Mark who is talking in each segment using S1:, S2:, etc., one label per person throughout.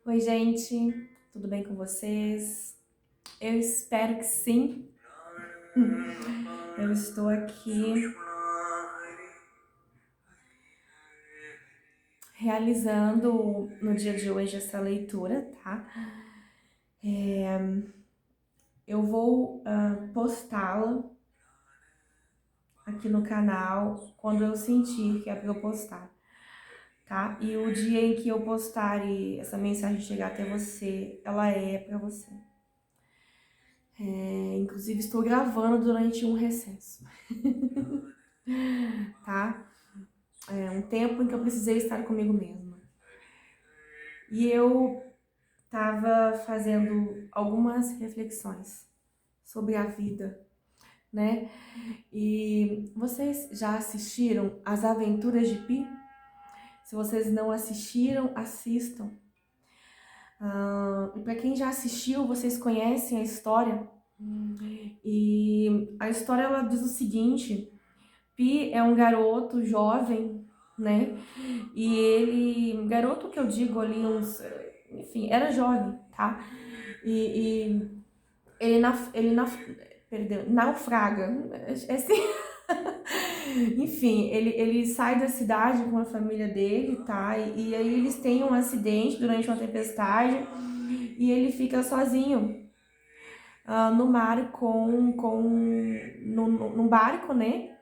S1: Oi, gente, tudo bem com vocês? Eu espero que sim. Eu estou aqui realizando no dia de hoje essa leitura, tá? Eu vou postá-la aqui no canal quando eu sentir que é para eu postar, tá? E o dia em que eu postar e essa mensagem chegar até você, ela é para você. Inclusive, estou gravando durante um recesso, tá? É um tempo em que eu precisei estar comigo mesma. E eu estava fazendo algumas reflexões sobre a vida, né? E vocês já assistiram As Aventuras de Pi? Se vocês não assistiram, assistam. E para quem já assistiu, vocês conhecem a história. E a história ela diz o seguinte: Pi é um garoto jovem, né? E ele, garoto que eu digo ali, enfim, era jovem, tá? E perdão, naufraga, é assim. Enfim, ele sai da cidade com a família dele, tá? E aí eles têm um acidente durante uma tempestade e ele fica sozinho no mar num barco, né?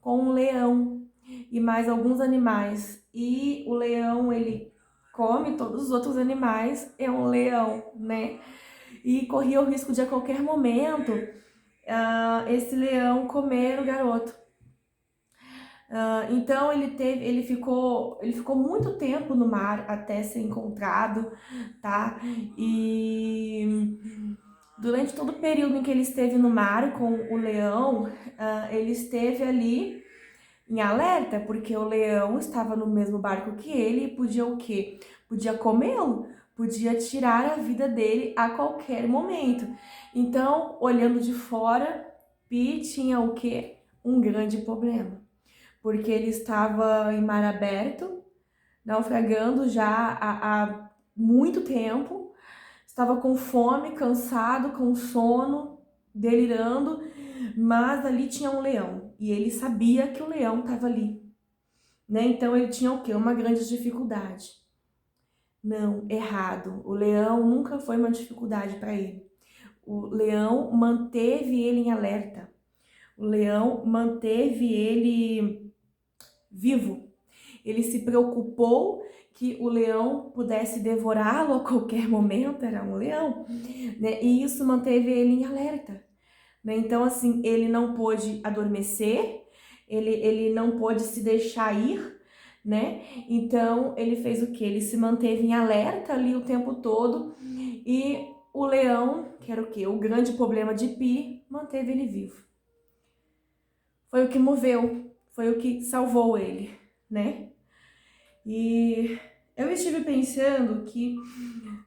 S1: Com um leão e mais alguns animais. E o leão, ele come todos os outros animais, é um leão, né? E corria o risco de a qualquer momento esse leão comer o garoto. Então ele ficou muito tempo no mar até ser encontrado, tá? E durante todo o período em que ele esteve no mar com o leão, ele esteve ali em alerta, porque o leão estava no mesmo barco que ele e podia o quê? Podia comê-lo, podia tirar a vida dele a qualquer momento. Então, olhando de fora, Pi tinha o quê? Um grande problema, porque ele estava em mar aberto, naufragando já há muito tempo, estava com fome, cansado, com sono, delirando, mas ali tinha um leão e ele sabia que o leão estava ali, né? Então ele tinha o quê? Uma grande dificuldade. Não, errado. O leão nunca foi uma dificuldade para ele. O leão manteve ele em alerta. O leão manteve ele vivo. Ele se preocupou que o leão pudesse devorá-lo a qualquer momento, era um leão, né? E isso manteve ele em alerta, né? Então, assim, ele não pôde adormecer, ele não pôde se deixar ir, né? Então, ele fez o quê? Ele se manteve em alerta ali o tempo todo e o leão, que era o quê? O grande problema de Pi, manteve ele vivo. Foi o que moveu, foi o que salvou ele, né? E eu estive pensando que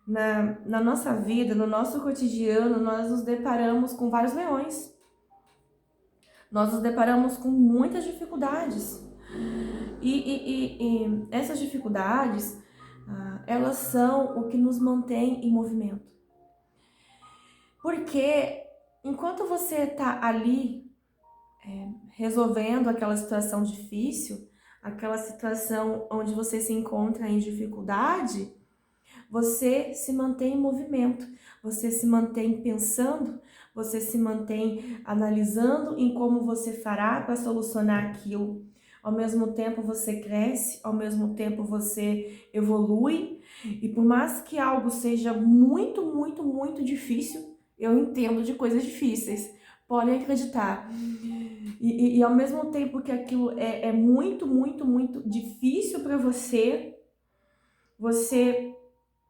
S1: na nossa vida, no nosso cotidiano, nós nos deparamos com vários leões. Nós nos deparamos com muitas dificuldades. E essas dificuldades, elas são o que nos mantém em movimento. Porque enquanto você está ali resolvendo aquela situação difícil, aquela situação onde você se encontra em dificuldade, você se mantém em movimento, você se mantém pensando, você se mantém analisando em como você fará para solucionar aquilo. Ao mesmo tempo você cresce, ao mesmo tempo você evolui, e por mais que algo seja muito, muito, muito difícil, eu entendo de coisas difíceis, podem acreditar. E ao mesmo tempo que aquilo é muito, muito, muito difícil para você, você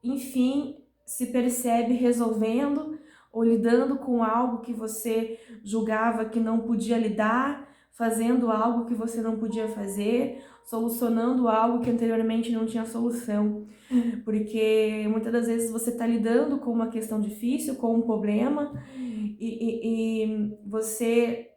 S1: enfim, se percebe resolvendo ou lidando com algo que você julgava que não podia lidar, fazendo algo que você não podia fazer, solucionando algo que anteriormente não tinha solução. Porque muitas das vezes você está lidando com uma questão difícil, com um problema, e você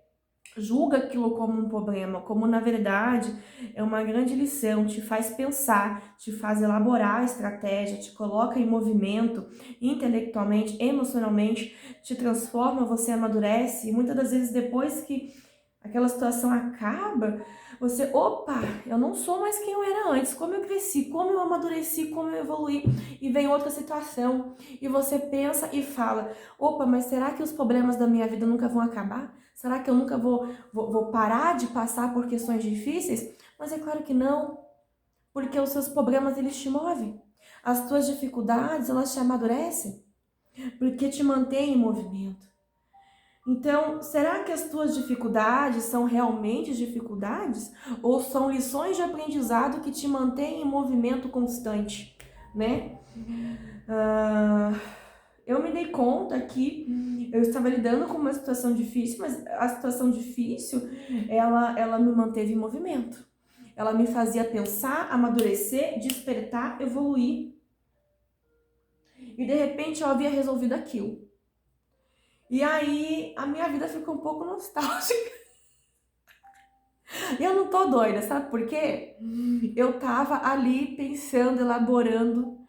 S1: julga aquilo como um problema, como na verdade é uma grande lição, te faz pensar, te faz elaborar a estratégia, te coloca em movimento intelectualmente, emocionalmente, te transforma, você amadurece e muitas das vezes depois que aquela situação acaba, você, opa, eu não sou mais quem eu era antes, como eu cresci, como eu amadureci, como eu evoluí, e vem outra situação, e você pensa e fala, opa, mas será que os problemas da minha vida nunca vão acabar? Será que eu nunca vou parar de passar por questões difíceis? Mas é claro que não, porque os seus problemas, eles te movem. As tuas dificuldades, elas te amadurecem, porque te mantêm em movimento. Então, será que as tuas dificuldades são realmente dificuldades? Ou são lições de aprendizado que te mantêm em movimento constante, né? Eu me dei conta que eu estava lidando com uma situação difícil, mas a situação difícil, ela me manteve em movimento. Ela me fazia pensar, amadurecer, despertar, evoluir. E de repente eu havia resolvido aquilo. E aí a minha vida ficou um pouco nostálgica. E eu não tô doida, sabe por quê? Eu tava ali pensando, elaborando,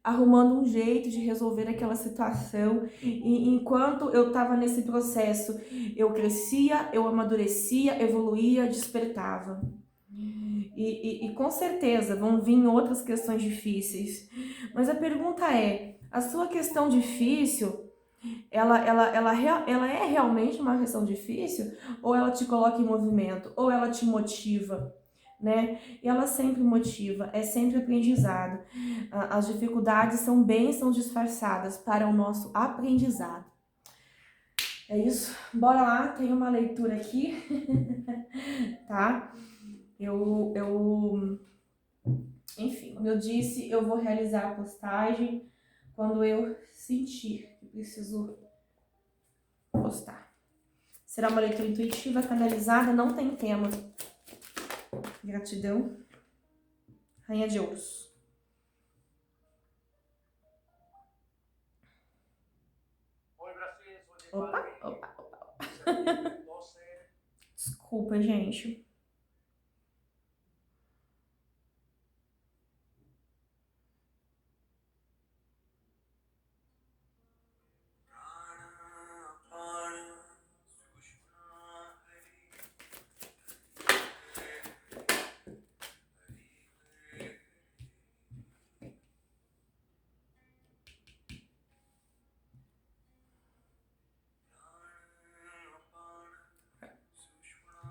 S1: arrumando um jeito de resolver aquela situação. E enquanto eu tava nesse processo, eu crescia, eu amadurecia, evoluía, despertava. E com certeza vão vir outras questões difíceis. Mas a pergunta é: a sua questão difícil, ela é realmente uma questão difícil? Ou ela te coloca em movimento? Ou ela te motiva? Né? E ela sempre motiva, é sempre aprendizado. As dificuldades são bênçãos disfarçadas para o nosso aprendizado. É isso? Bora lá, tem uma leitura aqui, tá? Enfim, como eu disse, eu vou realizar a postagem quando eu sentir que preciso postar. Será uma leitura intuitiva, canalizada, não tem tema. Gratidão. Rainha de Ouros. Opa, opa, opa. Desculpa, gente.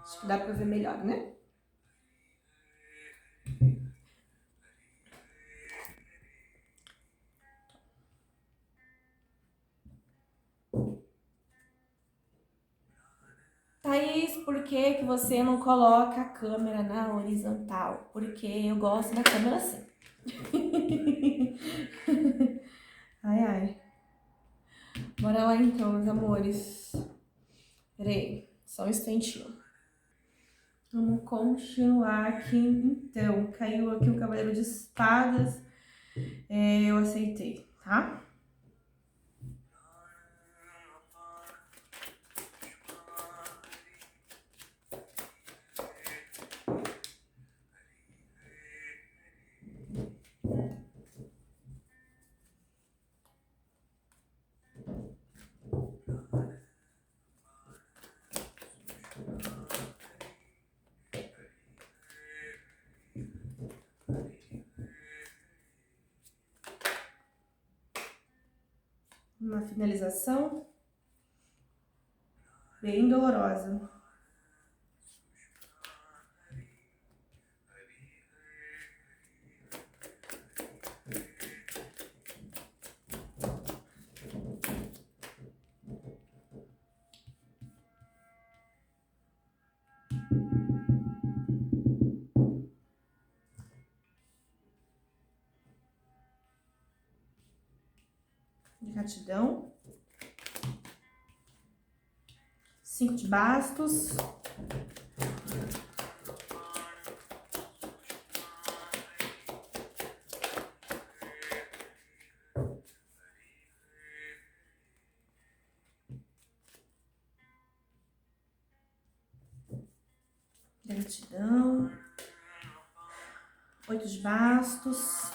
S1: Acho que dá pra ver melhor, né? Thaís, por que que você não coloca a câmera na horizontal? Porque eu gosto da câmera assim. Ai, ai. Bora lá então, meus amores. Peraí, só um instantinho. Vamos continuar aqui então. Caiu aqui o Cavaleiro de Espadas. Eu aceitei, tá? Uma finalização bem dolorosa. Gratidão. 5 de bastos. gratidão. 8 de bastos.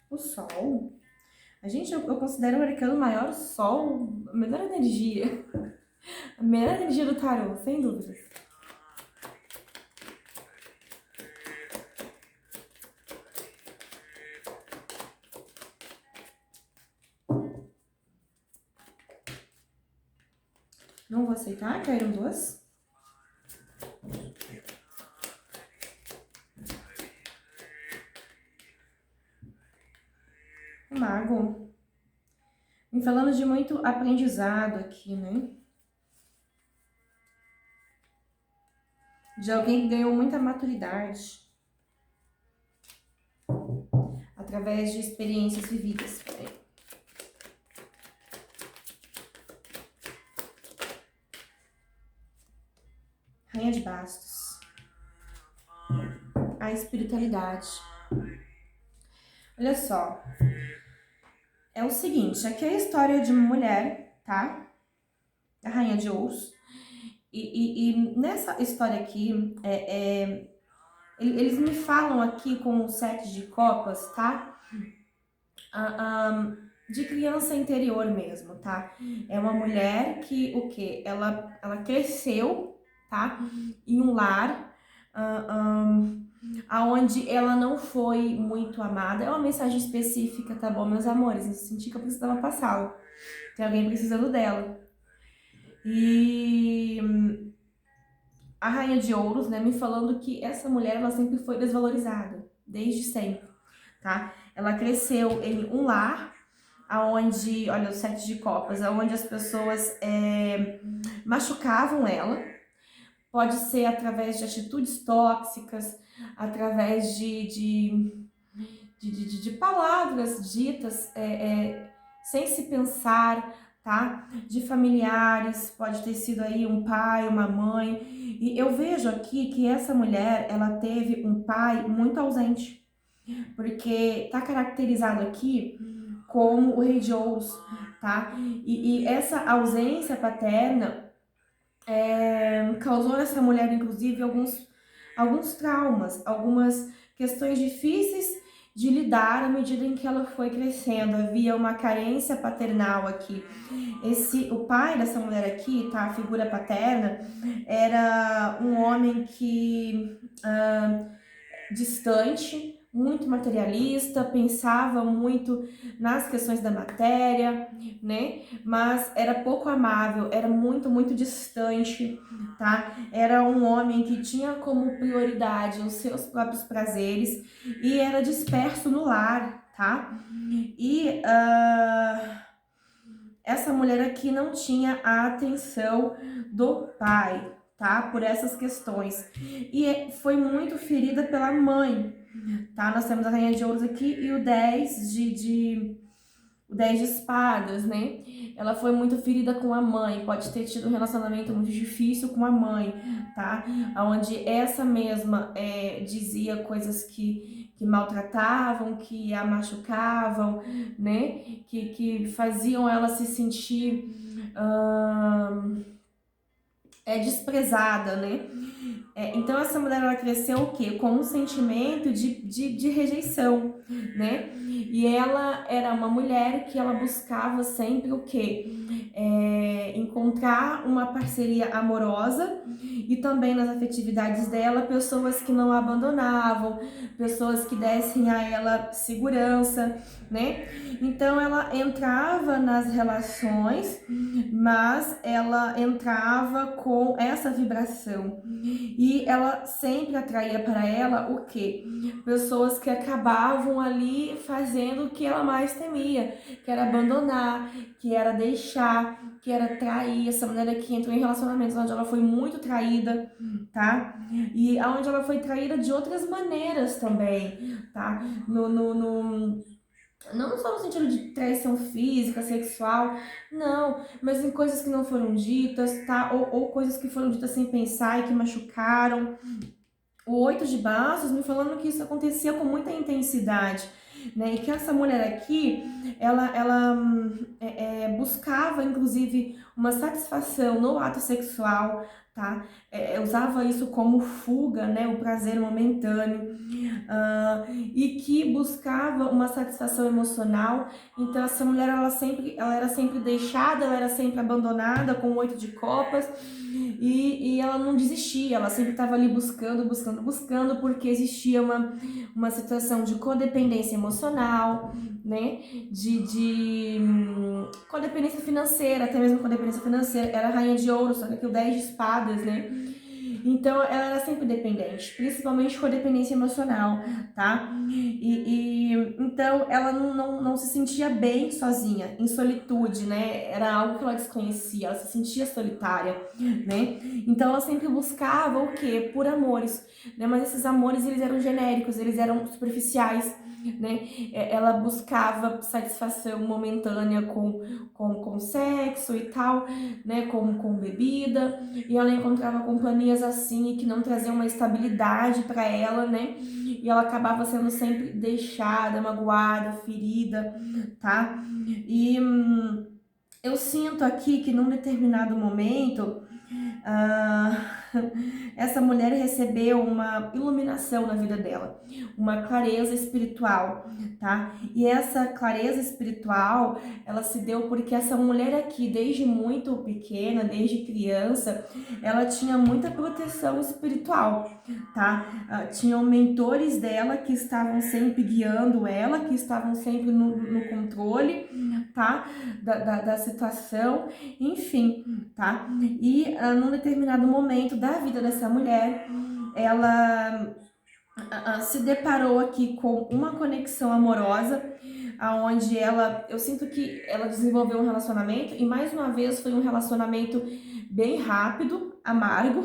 S1: O sol. Gente, eu considero o arcano maior o sol a melhor energia. A melhor energia do tarô, sem dúvidas. Não vou aceitar, caíram 2. O mago. Me falando de muito aprendizado aqui, né? De alguém que ganhou muita maturidade. Através de experiências vividas. Peraí. Rainha de bastos. A espiritualidade. Olha só. É o seguinte, aqui é a história de uma mulher, tá? A Rainha de Ouros. E nessa história aqui, eles me falam aqui com o 7 de copas, tá? De criança interior mesmo, tá? É uma mulher que, o quê? Ela cresceu, tá? Em um lar, aonde ela não foi muito amada. É uma mensagem específica, tá bom, meus amores? Eu senti que eu precisava passá-la. Tem alguém precisando dela. E a Rainha de Ouros, né, me falando que essa mulher, ela sempre foi desvalorizada, desde sempre, tá? Ela cresceu em um lar, aonde, olha, o 7 de copas, aonde as pessoas machucavam ela, pode ser através de atitudes tóxicas, através de palavras ditas sem se pensar, tá? De familiares, pode ter sido aí um pai, uma mãe. E eu vejo aqui que essa mulher, ela teve um pai muito ausente, porque tá caracterizado aqui como o Rei de Ouros, tá? E essa ausência paterna causou nessa mulher, inclusive, alguns traumas, algumas questões difíceis de lidar à medida em que ela foi crescendo. Havia uma carência paternal aqui. O pai dessa mulher aqui, tá? A figura paterna, era um homem que distante, muito materialista, pensava muito nas questões da matéria, né? Mas era pouco amável, era muito distante, tá? Era um homem que tinha como prioridade os seus próprios prazeres e era disperso no lar, tá? E essa mulher aqui não tinha a atenção do pai, tá? Por essas questões. E foi muito ferida pela mãe, tá? Nós temos a Rainha de Ouros aqui e o 10 o 10 de espadas, né? Ela foi muito ferida com a mãe, pode ter tido um relacionamento muito difícil com a mãe, tá? Onde essa mesma dizia coisas que maltratavam, que a machucavam, né? Que faziam ela se sentir desprezada, né? Então essa mulher, ela cresceu o quê? Com um sentimento de rejeição, né? E ela era uma mulher que ela buscava sempre o quê? Encontrar uma parceria amorosa e também nas afetividades dela, pessoas que não a abandonavam, pessoas que dessem a ela segurança, né? Então ela entrava nas relações, mas ela entrava com essa vibração e ela sempre atraía para ela o quê? Pessoas que acabavam ali fazendo o que ela mais temia, que era abandonar, que era deixar, que era trair. Essa mulher aqui entrou em relacionamentos onde ela foi muito traída, tá? E onde ela foi traída de outras maneiras também, tá? Não só no sentido de traição física, sexual, não, mas em coisas que não foram ditas, tá? Ou coisas que foram ditas sem pensar e que machucaram. O 8 de bastos me falando que isso acontecia com muita intensidade. né? E que essa mulher aqui, ela buscava, inclusive, uma satisfação no ato sexual, tá? Usava isso como fuga, né? O prazer momentâneo, e que buscava uma satisfação emocional. Então essa mulher, ela era sempre deixada, ela era sempre abandonada com 8 de copas, e ela não desistia, ela sempre estava ali buscando, buscando, buscando, porque existia uma situação de codependência emocional, né? De codependência financeira, até mesmo codependência financeira. Era a rainha de ouro, só que aqui o 10 de espadas, né? Então ela era sempre dependente, principalmente codependência emocional, tá? Então ela não se sentia bem sozinha, em solitude, né? Era algo que ela desconhecia, ela se sentia solitária, né? Então ela sempre buscava o quê? Por amores, né? Mas esses amores, eles eram genéricos, eles eram superficiais, né? Ela buscava satisfação momentânea com sexo e tal, né? Com bebida, e ela encontrava companhias assim que não traziam uma estabilidade para ela, né? E ela acabava sendo sempre deixada, magoada, ferida, tá? E eu sinto aqui que num determinado momento, ah, essa mulher recebeu uma iluminação na vida dela, uma clareza espiritual, tá? E essa clareza espiritual, ela se deu porque essa mulher aqui, desde muito pequena, desde criança, ela tinha muita proteção espiritual, tá? Tinham mentores dela que estavam sempre guiando ela, que estavam sempre no controle, tá? Da situação, enfim, tá? E num determinado momento da vida dessa mulher, ela se deparou aqui com uma conexão amorosa, aonde eu sinto que ela desenvolveu um relacionamento, e mais uma vez foi um relacionamento bem rápido, amargo,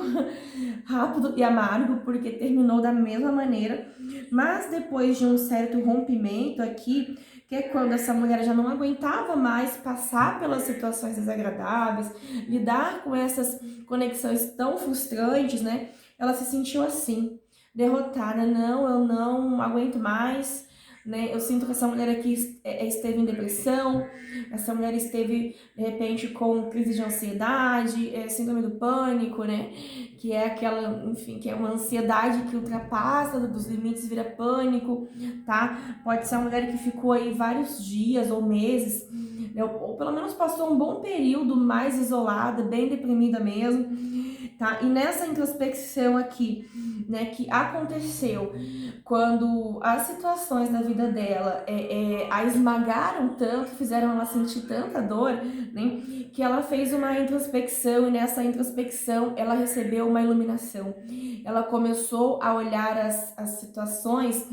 S1: rápido e amargo, porque terminou da mesma maneira, mas depois de um certo rompimento aqui, que é quando essa mulher já não aguentava mais passar pelas situações desagradáveis, lidar com essas conexões tão frustrantes, né? Ela se sentiu assim, derrotada. Não, eu não aguento mais, né? Eu sinto que essa mulher aqui esteve em depressão, essa mulher esteve, de repente, com crise de ansiedade, síndrome do pânico, né? Que é aquela, enfim, que é uma ansiedade que ultrapassa dos limites, vira pânico, tá? Pode ser uma mulher que ficou aí vários dias ou meses, né? Ou pelo menos passou um bom período mais isolada, bem deprimida mesmo, tá? E nessa introspecção aqui, né, que aconteceu quando as situações da vida dela a esmagaram tanto, fizeram ela sentir tanta dor, né, que ela fez uma introspecção, e nessa introspecção ela recebeu uma iluminação. Ela começou a olhar as situações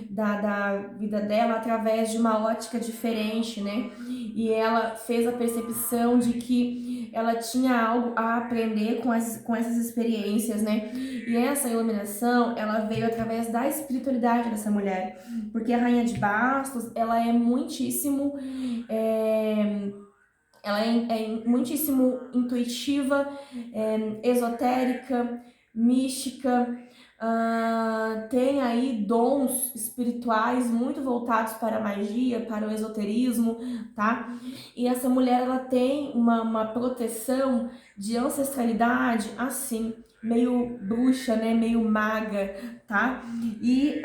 S1: da vida dela através de uma ótica diferente, né? E ela fez a percepção de que ela tinha algo a aprender com essas experiências, né? E essa iluminação, ela veio através da espiritualidade dessa mulher, porque a Rainha de Bastos, ela é muitíssimo muitíssimo intuitiva, esotérica, mística, tem aí dons espirituais muito voltados para a magia, para o esoterismo, tá? E essa mulher, ela tem uma proteção de ancestralidade, assim, meio bruxa, né? Meio maga, tá? E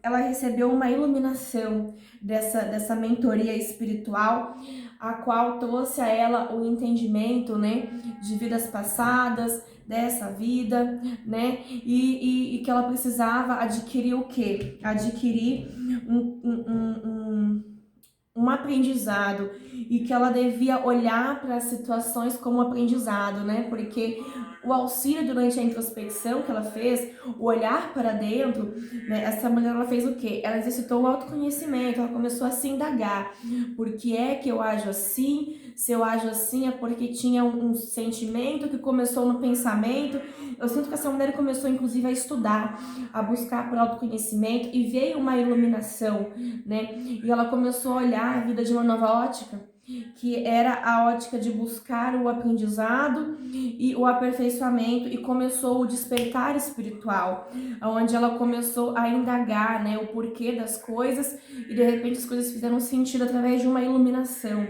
S1: ela recebeu uma iluminação dessa mentoria espiritual, a qual trouxe a ela o entendimento, né, de vidas passadas, dessa vida, né, e que ela precisava adquirir o quê? Adquirir um aprendizado, e que ela devia olhar para as situações como aprendizado, né? Porque o auxílio durante a introspecção que ela fez, o olhar para dentro, né? Essa mulher, ela fez o quê? Ela exercitou o autoconhecimento, ela começou a se indagar. Por que é que eu ajo assim? Se eu ajo assim é porque tinha um sentimento que começou no pensamento. Eu sinto que essa mulher começou, inclusive, a estudar, a buscar por autoconhecimento, e veio uma iluminação, né? E ela começou a olhar a vida de uma nova ótica. que era a ótica de buscar o aprendizado e o aperfeiçoamento, e começou o despertar espiritual, onde ela começou a indagar, né, o porquê das coisas, e de repente as coisas fizeram sentido através de uma iluminação,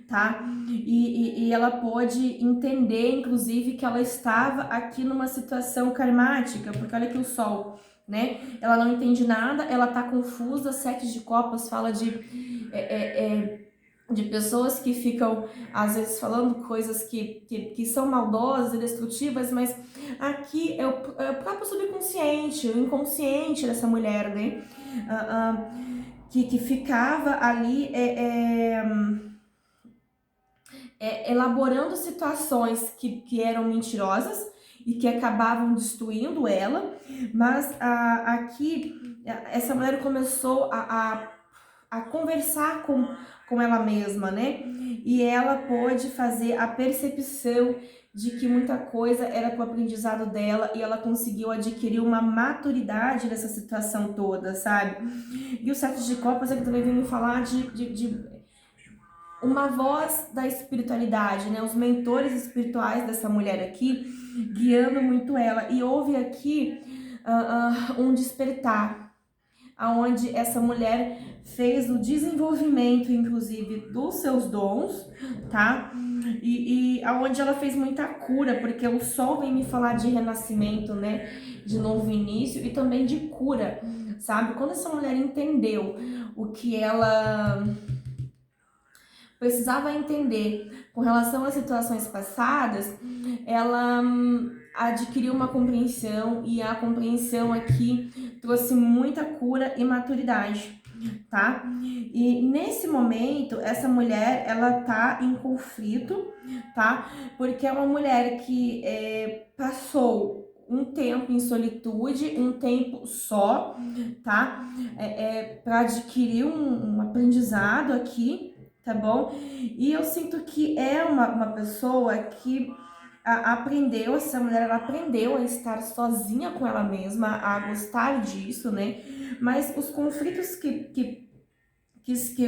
S1: tá? E ela pôde entender, inclusive, que ela estava aqui numa situação karmática, porque olha aqui o Sol, né? Ela não entende nada, ela tá confusa. Sete de copas fala de pessoas que ficam, às vezes, falando coisas que são maldosas e destrutivas, mas aqui é o próprio subconsciente, o inconsciente dessa mulher, né? Que ficava ali elaborando situações que eram mentirosas e que acabavam destruindo ela, mas aqui essa mulher começou a conversar com ela mesma, né? E ela pôde fazer a percepção de que muita coisa era para o aprendizado dela, e ela conseguiu adquirir uma maturidade nessa situação toda, sabe? E o Sete de Copas é que também vem me falar de uma voz da espiritualidade, né? Os mentores espirituais dessa mulher aqui, guiando muito ela. E houve aqui um despertar, aonde essa mulher fez o desenvolvimento, inclusive, dos seus dons, tá? E aonde ela fez muita cura, porque o Sol vem me falar de renascimento, né? De novo início e também de cura, sabe? Quando essa mulher entendeu o que ela precisava entender com relação às situações passadas, ela adquiriu uma compreensão, e a compreensão aqui trouxe muita cura e maturidade, tá? E nesse momento, essa mulher, ela tá em conflito, tá? Porque é uma mulher que passou um tempo em solitude, um tempo só, tá? Para adquirir um aprendizado aqui, tá bom? E eu sinto que é uma pessoa que aprendeu, essa mulher, ela aprendeu a estar sozinha com ela mesma, a gostar disso, né? Mas os conflitos que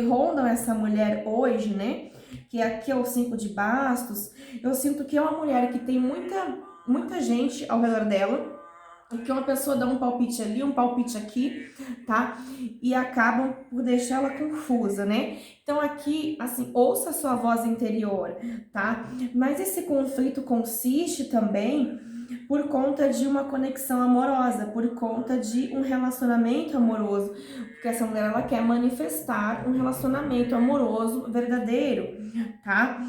S1: rondam essa mulher hoje, né? Que aqui é o 5 de bastos, eu sinto que é uma mulher que tem muita gente ao redor dela, que uma pessoa dá um palpite ali, um palpite aqui, tá? E acabam por deixar ela confusa, né? Então aqui, assim, ouça a sua voz interior, tá? Mas esse conflito consiste também por conta de uma conexão amorosa, por conta de um relacionamento amoroso, porque essa mulher, ela quer manifestar um relacionamento amoroso verdadeiro, tá?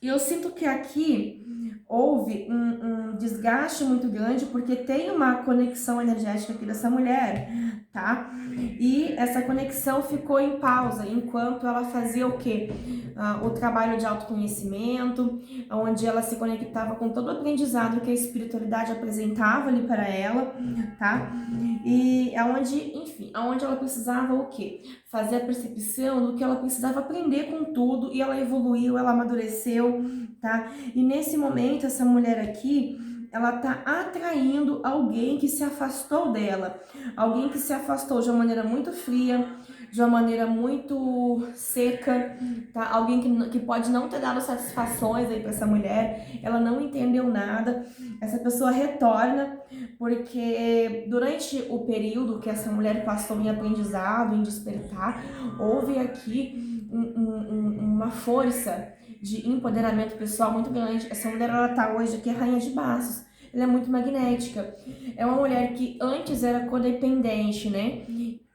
S1: E eu sinto que aqui houve um desgaste muito grande, porque tem uma conexão energética aqui dessa mulher, tá? E essa conexão ficou em pausa, enquanto ela fazia o quê? O trabalho de autoconhecimento, onde ela se conectava com todo o aprendizado que a espiritualidade apresentava ali para ela, tá? E aonde ela precisava o quê? Fazer a percepção do que ela precisava aprender com tudo, e ela evoluiu, ela amadureceu, tá? E nesse momento, essa mulher aqui, ela tá atraindo alguém que se afastou dela, alguém que se afastou de uma maneira muito fria, de uma maneira muito seca, tá? Alguém que pode não ter dado satisfações aí para essa mulher, ela não entendeu nada. Essa pessoa retorna, porque durante o período que essa mulher passou em aprendizado, em despertar, houve aqui uma força de empoderamento pessoal muito grande. Essa mulher, ela tá hoje aqui, é rainha de bastos. Ela é muito magnética. É uma mulher que antes era codependente, né?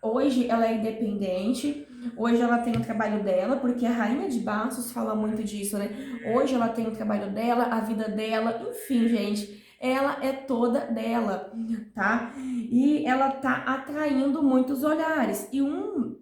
S1: Hoje ela é independente. Hoje ela tem o trabalho dela, porque a rainha de bastos fala muito disso, né? Hoje ela tem o trabalho dela, a vida dela, enfim, gente. Ela é toda dela, tá? E ela tá atraindo muitos olhares. E um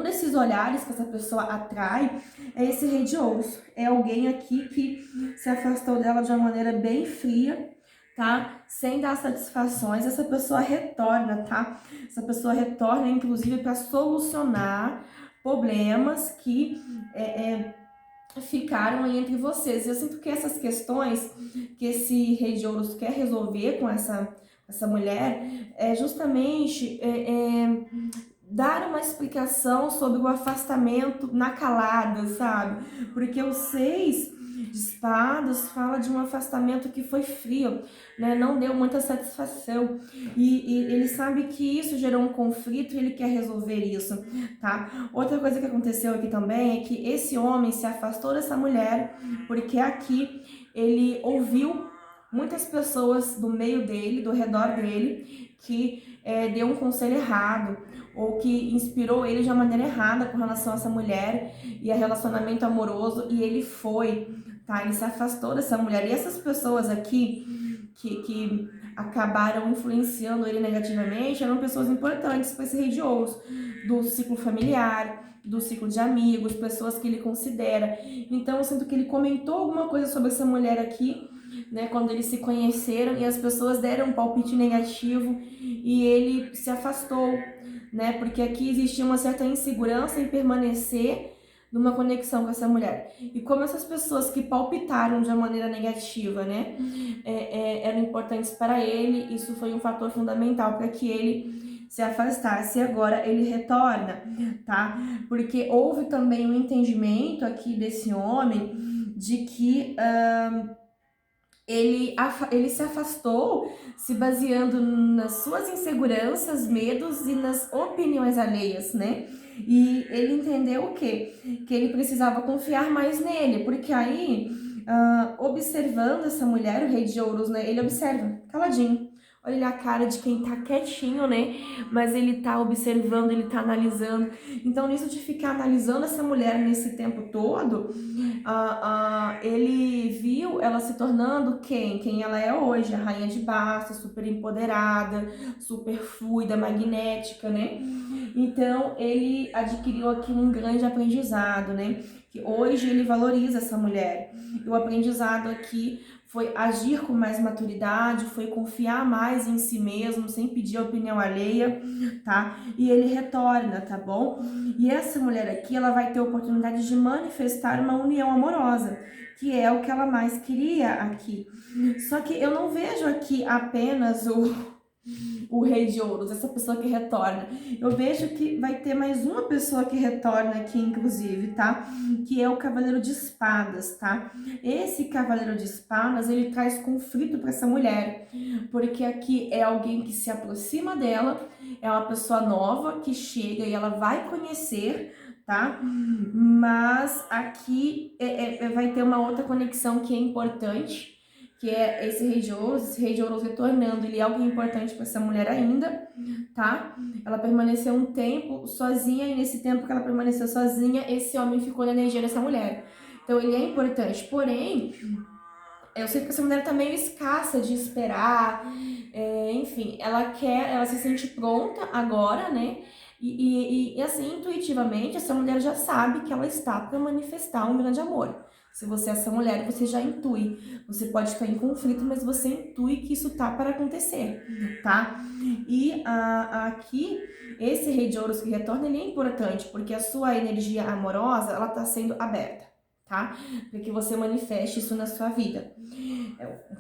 S1: desses olhares que essa pessoa atrai é esse rei de ouros. É alguém aqui que se afastou dela de uma maneira bem fria, tá? Sem dar satisfações. Essa pessoa retorna, tá? Essa pessoa retorna, inclusive, para solucionar problemas que ficaram aí entre vocês. Eu sinto que essas questões que esse rei de ouros quer resolver com essa mulher é justamente dar uma explicação sobre o afastamento na calada, sabe? Porque o 6 de espadas fala de um afastamento que foi frio, né? Não deu muita satisfação. E ele sabe que isso gerou um conflito e ele quer resolver isso, tá? Outra coisa que aconteceu aqui também é que esse homem se afastou dessa mulher porque aqui ele ouviu muitas pessoas do meio dele, do redor dele, que deu um conselho errado, ou que inspirou ele de uma maneira errada com relação a essa mulher e a relacionamento amoroso, e ele foi, tá? Ele se afastou dessa mulher. E essas pessoas aqui que acabaram influenciando ele negativamente eram pessoas importantes para esse rei de ouros, do ciclo familiar, do ciclo de amigos, pessoas que ele considera. Então eu sinto que ele comentou alguma coisa sobre essa mulher aqui, né, quando eles se conheceram, e as pessoas deram um palpite negativo e ele se afastou, né? Porque aqui existia uma certa insegurança em permanecer numa conexão com essa mulher. E como essas pessoas que palpitaram de uma maneira negativa, né, eram importantes para ele, isso foi um fator fundamental para que ele se afastasse. E agora ele retorna, tá? Porque houve também um entendimento aqui desse homem de que ele se afastou se baseando nas suas inseguranças, medos e nas opiniões alheias, né? E ele entendeu o quê? Que ele precisava confiar mais nele, porque aí, observando essa mulher, o rei de ouros, né? Ele observa, caladinho. Olha a cara de quem tá quietinho, né? Mas ele tá observando, ele tá analisando. Então, nisso de ficar analisando essa mulher nesse tempo todo, ele viu ela se tornando quem ela é hoje, a rainha de bastos, super empoderada, super fluida, magnética, né? Então ele adquiriu aqui um grande aprendizado, né? Que hoje ele valoriza essa mulher. E o aprendizado aqui foi agir com mais maturidade, foi confiar mais em si mesmo, sem pedir a opinião alheia, tá? E ele retorna, tá bom? E essa mulher aqui, ela vai ter a oportunidade de manifestar uma união amorosa, que é o que ela mais queria aqui. Só que eu não vejo aqui apenas o rei de ouros, essa pessoa que retorna. Eu vejo que vai ter mais uma pessoa que retorna aqui, inclusive, tá? Que é o cavaleiro de espadas, tá? Esse cavaleiro de espadas, ele traz conflito para essa mulher, porque aqui é alguém que se aproxima dela, é uma pessoa nova que chega e ela vai conhecer, tá? Mas aqui vai ter uma outra conexão que é importante, que é esse rei de ouros retornando, ele é alguém importante para essa mulher ainda, tá? Ela permaneceu um tempo sozinha, e nesse tempo que ela permaneceu sozinha, esse homem ficou na energia dessa mulher. Então ele é importante, porém, eu sei que essa mulher tá meio escassa de esperar, enfim, ela se sente pronta agora, né? E assim, intuitivamente, essa mulher já sabe que ela está para manifestar um grande amor. Se você é essa mulher, você já intui. Você pode estar em conflito, mas você intui que isso tá para acontecer, tá? E aqui, esse rei de ouros que retorna, ele é importante, porque a sua energia amorosa, ela tá sendo aberta, tá? Para que você manifeste isso na sua vida.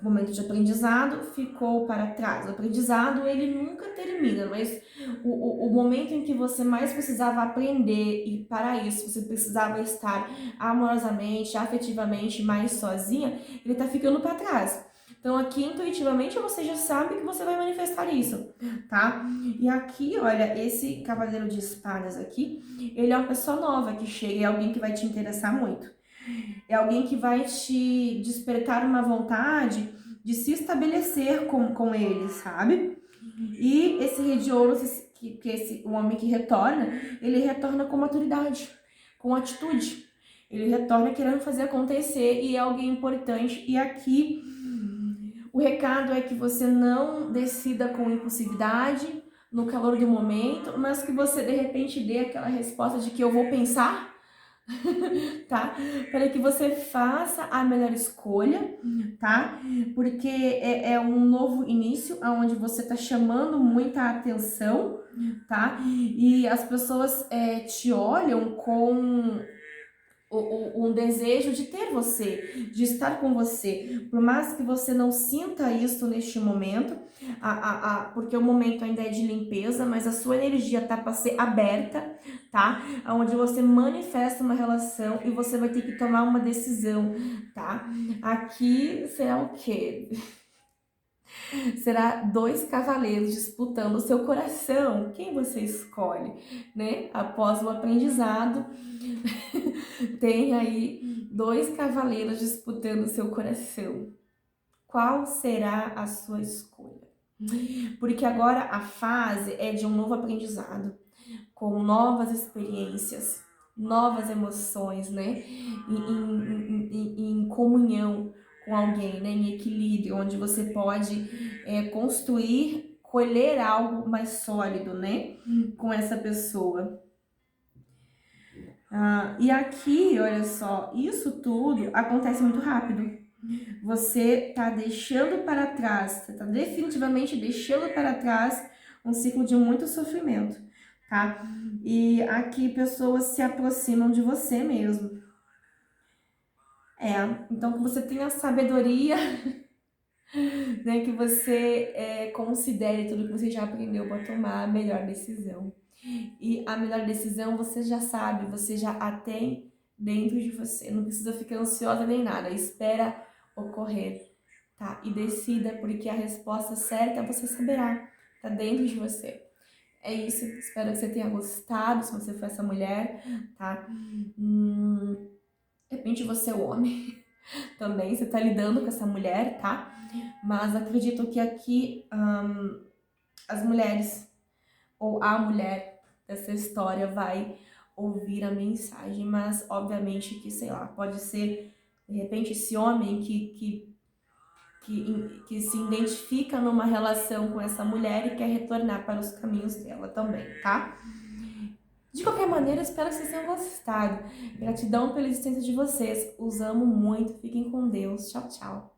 S1: O momento de aprendizado ficou para trás. O aprendizado, ele nunca termina, mas o momento em que você mais precisava aprender, e para isso você precisava estar amorosamente, afetivamente mais sozinha, ele está ficando para trás. Então aqui, intuitivamente, você já sabe que você vai manifestar isso, tá? E aqui, olha, esse cavaleiro de espadas aqui, ele é uma pessoa nova que chega, é alguém que vai te interessar muito. É alguém que vai te despertar uma vontade de se estabelecer com ele, sabe? E esse rei de ouros, o homem que retorna, ele retorna com maturidade, com atitude. Ele retorna querendo fazer acontecer e é alguém importante. E aqui o recado é que você não decida com impulsividade, no calor do momento, mas que você de repente dê aquela resposta de que eu vou pensar, tá? Para que você faça a melhor escolha, tá? Porque é um novo início, onde você tá chamando muita atenção, tá? E as pessoas te olham um desejo de ter você, de estar com você. Por mais que você não sinta isso neste momento, porque o momento ainda é de limpeza, mas a sua energia tá para ser aberta, tá? Onde você manifesta uma relação e você vai ter que tomar uma decisão, tá? Aqui será o quê? Será dois cavaleiros disputando o seu coração. Quem você escolhe, né? Após o aprendizado, tem aí dois cavaleiros disputando o seu coração. Qual será a sua escolha? Porque agora a fase é de um novo aprendizado, com novas experiências, novas emoções, né? Em comunhão com alguém, né? Em equilíbrio, onde você pode construir, colher algo mais sólido, né? Com essa pessoa. E aqui, olha só, isso tudo acontece muito rápido. Você tá deixando para trás, você tá definitivamente deixando para trás um ciclo de muito sofrimento, tá? E aqui pessoas se aproximam de você mesmo. Então que você tenha sabedoria, né? Que você considere tudo que você já aprendeu para tomar a melhor decisão. E a melhor decisão você já sabe, você já a tem dentro de você. Não precisa ficar ansiosa nem nada, espera ocorrer, tá? E decida, porque a resposta certa você saberá, tá dentro de você. É isso, espero que você tenha gostado, se você for essa mulher, tá? De repente você é o homem também, você tá lidando com essa mulher, tá? Mas acredito que aqui as mulheres, ou a mulher dessa história vai ouvir a mensagem, mas obviamente que, sei lá, pode ser, de repente, esse homem que se identifica numa relação com essa mulher e quer retornar para os caminhos dela também, tá? De qualquer maneira, espero que vocês tenham gostado. Gratidão pela existência de vocês. Os amo muito. Fiquem com Deus. Tchau, tchau.